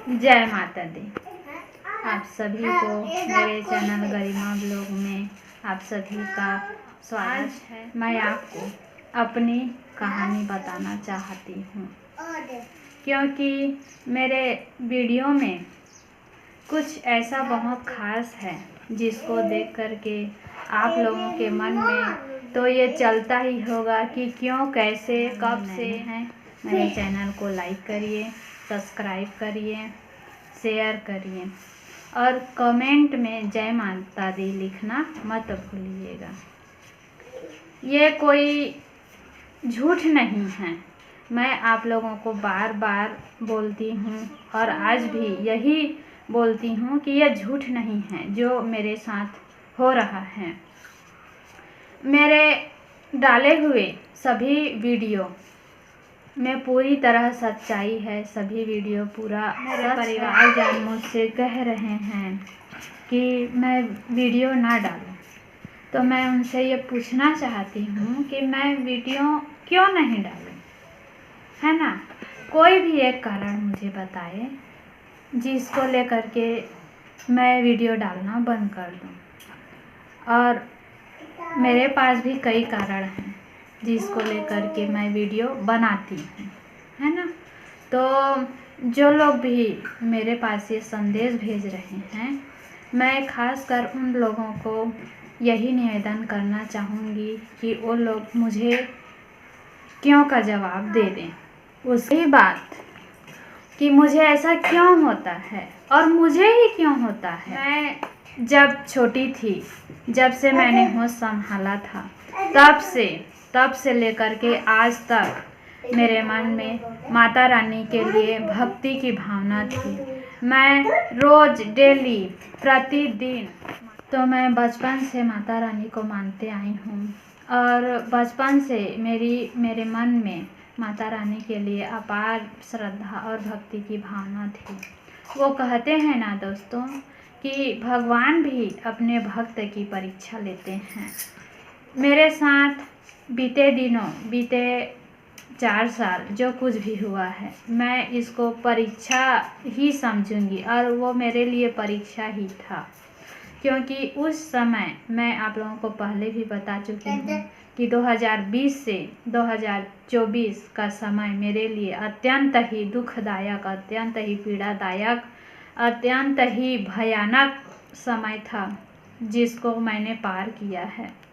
जय माता दी। आप सभी को मेरे चैनल गरिमा ब्लॉग में आप सभी का स्वागत है। मैं आपको अपनी कहानी बताना चाहती हूँ, क्योंकि मेरे वीडियो में कुछ ऐसा बहुत ख़ास है जिसको देख करके आप लोगों के मन में तो ये चलता ही होगा कि क्यों, कैसे, कब से हैं। मेरे चैनल को लाइक करिए, सब्सक्राइब करिए, शेयर करिए और कमेंट में जय माता दी लिखना मत भूलिएगा। ये कोई झूठ नहीं है, मैं आप लोगों को बार बार बोलती हूँ और आज भी यही बोलती हूँ कि यह झूठ नहीं है जो मेरे साथ हो रहा है। मेरे डाले हुए सभी वीडियो में पूरी तरह सच्चाई है। सभी वीडियो पूरा मेरे परिवार जान मुझसे कह रहे हैं कि मैं वीडियो ना डालूं, तो मैं उनसे ये पूछना चाहती हूँ कि मैं वीडियो क्यों नहीं डालूं, है ना। कोई भी एक कारण मुझे बताए जिसको लेकर के मैं वीडियो डालना बंद कर दूं। और मेरे पास भी कई कारण हैं जिसको लेकर के मैं वीडियो बनाती हूँ, है ना। तो जो लोग भी मेरे पास ये संदेश भेज रहे हैं, मैं खासकर उन लोगों को यही निवेदन करना चाहूँगी कि वो लोग मुझे क्यों का जवाब दे दें। उसी बात कि मुझे ऐसा क्यों होता है और मुझे ही क्यों होता है। मैं जब छोटी थी, जब से मैंने होश संभाला था, तब से लेकर के आज तक मेरे मन में माता रानी के लिए भक्ति की भावना थी। मैं रोज़ डेली प्रतिदिन, तो मैं बचपन से माता रानी को मानते आई हूँ और बचपन से मेरे मन में माता रानी के लिए अपार श्रद्धा और भक्ति की भावना थी। वो कहते हैं ना दोस्तों कि भगवान भी अपने भक्त की परीक्षा लेते हैं। मेरे साथ बीते 4 साल जो कुछ भी हुआ है, मैं इसको परीक्षा ही समझूंगी और वो मेरे लिए परीक्षा ही था। क्योंकि उस समय मैं आप लोगों को पहले भी बता चुकी हूँ कि 2020 से 2024 का समय मेरे लिए अत्यंत ही दुखदायक, अत्यंत ही पीड़ादायक, अत्यंत ही भयानक समय था जिसको मैंने पार किया है।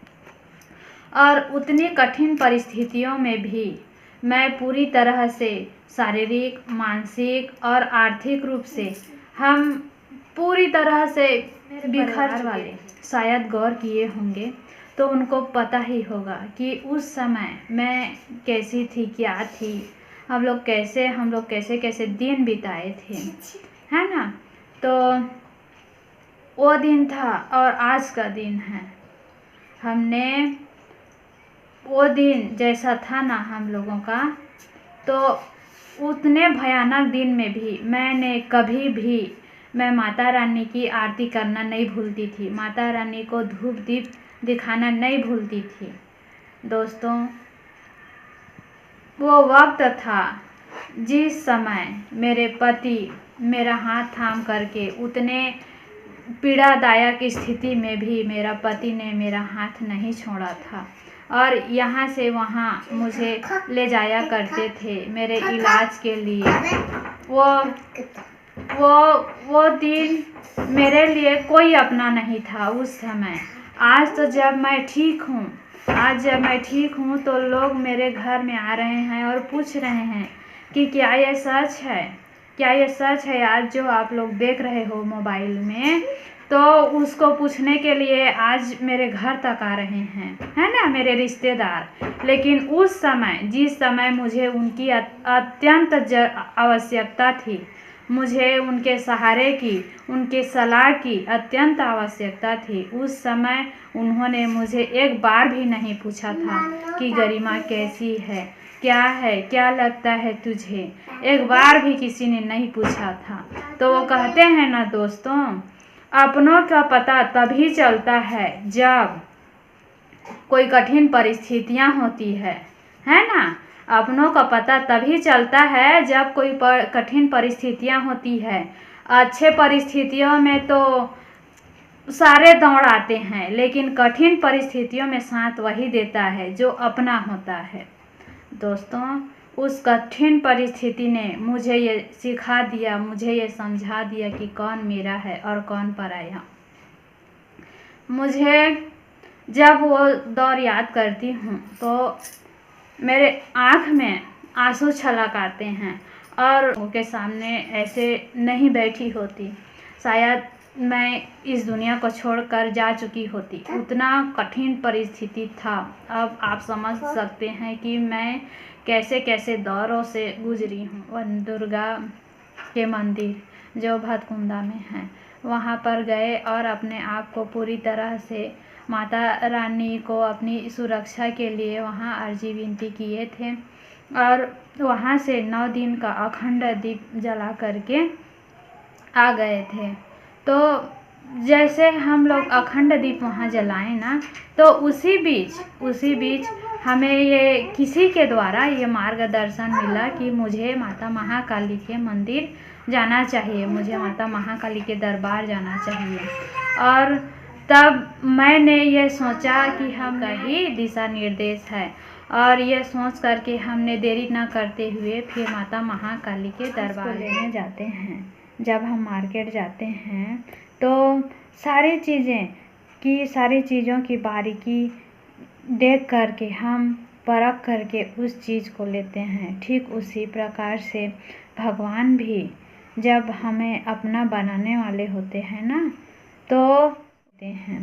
और उतनी कठिन परिस्थितियों में भी मैं पूरी तरह से शारीरिक, मानसिक और आर्थिक रूप से हम पूरी तरह से बिखर वाले शायद गौर किए होंगे तो उनको पता ही होगा कि उस समय मैं कैसी थी, क्या थी, हम लोग कैसे दिन बिताए थे, है ना। तो वो दिन था और आज का दिन है। हमने वो दिन जैसा था ना हम लोगों का, तो उतने भयानक दिन में भी मैंने कभी भी मैं माता रानी की आरती करना नहीं भूलती थी, माता रानी को धूप दीप दिखाना नहीं भूलती थी। दोस्तों, वो वक्त था जिस समय मेरे पति मेरा हाथ थाम करके, उतने पीड़ादायक स्थिति में भी मेरा पति ने मेरा हाथ नहीं छोड़ा था और यहाँ से वहाँ मुझे ले जाया करते थे मेरे इलाज के लिए। वो दिन मेरे लिए कोई अपना नहीं था उस समय। आज जब मैं ठीक हूँ तो लोग मेरे घर में आ रहे हैं और पूछ रहे हैं कि क्या ये सच है आज जो आप लोग देख रहे हो मोबाइल में। तो उसको पूछने के लिए आज मेरे घर तक आ रहे हैं, है ना, मेरे रिश्तेदार। लेकिन उस समय, जिस समय मुझे उनकी अत्यंत आवश्यकता थी, मुझे उनके सहारे की, उनके सलाह की अत्यंत आवश्यकता थी, उस समय उन्होंने मुझे एक बार भी नहीं पूछा था कि गरिमा कैसी है, क्या लगता है तुझे। एक बार भी किसी ने नहीं पूछा था। तो वो कहते हैं ना दोस्तों, अपनों का पता तभी चलता है जब कोई कठिन परिस्थितियां होती है ना। अपनों का पता तभी चलता है जब कोई कठिन परिस्थितियां होती है। अच्छे परिस्थितियों में तो सारे दौड़ आते हैं, लेकिन कठिन परिस्थितियों में साथ वही देता है जो अपना होता है। दोस्तों, उस कठिन परिस्थिति ने मुझे ये सिखा दिया, मुझे ये समझा दिया कि कौन मेरा है और कौन पराया। मुझे जब वो दौर याद करती हूँ तो मेरे आँख में आंसू छलक आते हैं और उनके सामने ऐसे नहीं बैठी होती, शायद मैं इस दुनिया को छोड़कर जा चुकी होती। उतना कठिन परिस्थिति था। अब आप समझ सकते हैं कि मैं कैसे कैसे दौरों से गुजरी हूँ। वन दुर्गा के मंदिर जो भतकुंदा में है, वहाँ पर गए और अपने आप को पूरी तरह से माता रानी को अपनी सुरक्षा के लिए वहाँ अर्जी विनती किए थे और वहाँ से 9 दिन का अखंड दीप जला करके आ गए थे। तो जैसे हम लोग अखंड दीप वहाँ जलाएं ना, तो उसी बीच हमें ये किसी के द्वारा ये मार्गदर्शन मिला कि मुझे माता महाकाली के मंदिर जाना चाहिए, मुझे माता महाकाली के दरबार जाना चाहिए। और तब मैंने ये सोचा कि हम का ही दिशा निर्देश है, और ये सोच करके हमने देरी न करते हुए फिर माता महाकाली के दरबार लेने जाते हैं। जब हम मार्केट जाते हैं तो सारी चीज़ों की बारीकी देख करके हम परख करके उस चीज़ को लेते हैं। ठीक उसी प्रकार से भगवान भी जब हमें अपना बनाने वाले होते हैं ना, तो होते हैं।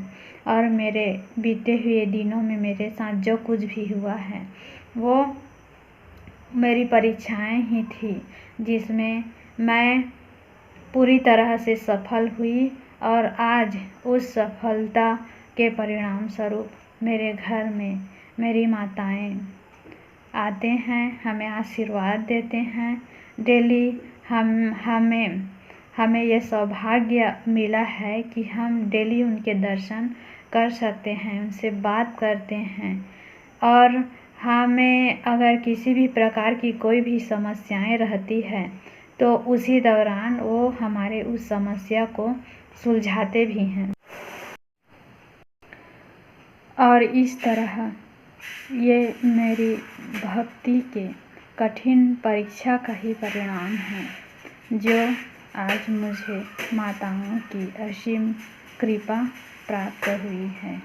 और मेरे बीते हुए दिनों में मेरे साथ जो कुछ भी हुआ है वो मेरी परीक्षाएं ही थी, जिसमें मैं पूरी तरह से सफल हुई। और आज उस सफलता के परिणाम स्वरूप मेरे घर में मेरी माताएं आते हैं, हमें आशीर्वाद देते हैं डेली। हमें ये सौभाग्य मिला है कि हम डेली उनके दर्शन कर सकते हैं, उनसे बात करते हैं। और हमें अगर किसी भी प्रकार की कोई भी समस्याएं रहती है तो उसी दौरान वो हमारे उस समस्या को सुलझाते भी हैं। और इस तरह ये मेरी भक्ति के कठिन परीक्षा का ही परिणाम है, जो आज मुझे माताओं की असीम कृपा प्राप्त हुई है।